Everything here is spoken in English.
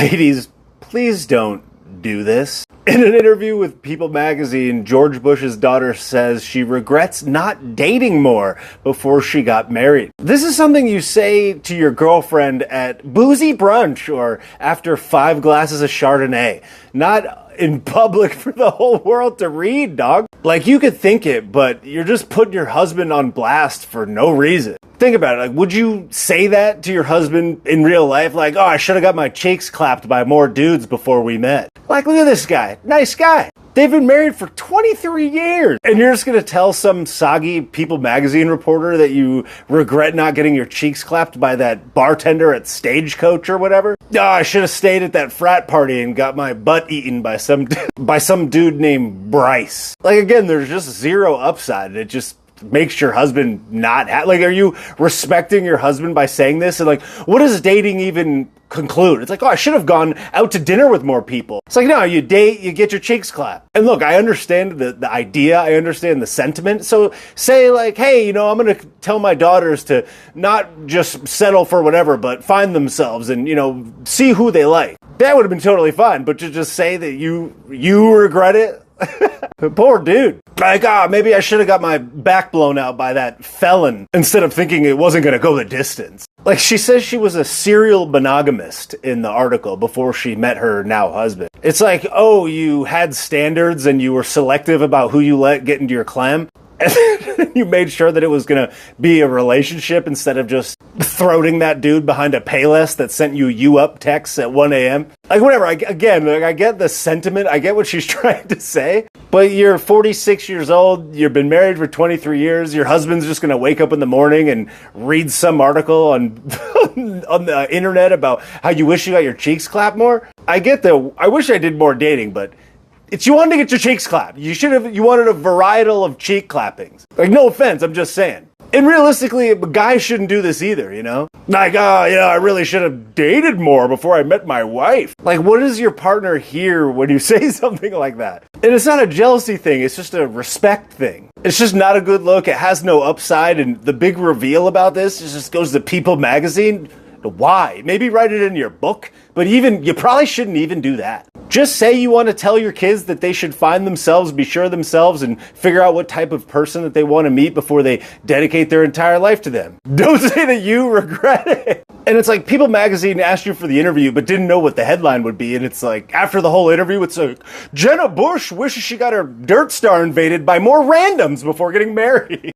Ladies, please don't do this. In an interview with People magazine, George Bush's daughter says she regrets not dating more before she got married. This is something you say to your girlfriend at boozy brunch or after 5 glasses of Chardonnay. Not in public for the whole world to read, dog. Like, you could think it, but you're just putting your husband on blast for no reason. Think about it. Like, would you say that to your husband in real life? Like, oh, I should have got my cheeks clapped by more dudes before we met. Like, look at this guy. Nice guy. They've been married for 23 years. And you're just going to tell some soggy People magazine reporter that you regret not getting your cheeks clapped by that bartender at Stagecoach or whatever? Oh, I should have stayed at that frat party and got my butt eaten by some dude named Bryce. Like, again, there's just zero upside. It just makes your husband not like, are you respecting your husband by saying this? And like, what does dating even conclude? It's like, oh, I should have gone out to dinner with more people. It's like, no, you date, you get your cheeks clapped. And look, I understand the idea, I understand the sentiment. So say like, hey, you know, I'm going to tell my daughters to not just settle for whatever, but find themselves and, you know, see who they like. That would have been totally fine. But to just say that you regret it, poor dude. Like, maybe I should have got my back blown out by that felon instead of thinking it wasn't going to go the distance. Like, she says she was a serial monogamist in the article before she met her now husband. It's like, oh, you had standards and you were selective about who you let get into your clam. And you made sure that it was going to be a relationship instead of just throating that dude behind a Payless that sent you up texts at 1 a.m. Like, whatever. I get the sentiment. I get what she's trying to say. But you're 46 years old. You've been married for 23 years. Your husband's just going to wake up in the morning and read some article on on the internet about how you wish you got your cheeks clapped more. I wish I did more dating, but you wanted to get your cheeks clapped. You wanted a varietal of cheek clappings. Like, no offense, I'm just saying. And realistically, a guy shouldn't do this either, you know? Like, I really should have dated more before I met my wife. Like, what does your partner hear when you say something like that? And it's not a jealousy thing, it's just a respect thing. It's just not a good look, it has no upside, and the big reveal about this just goes to People magazine. Why? Maybe write it in your book, but you probably shouldn't even do that. Just say you want to tell your kids that they should find themselves, be sure of themselves, and figure out what type of person that they want to meet before they dedicate their entire life to them. Don't say that you regret it. And it's like, People magazine asked you for the interview, but didn't know what the headline would be. And it's like, after the whole interview, it's like, Jenna Bush wishes she got her dirt star invaded by more randoms before getting married.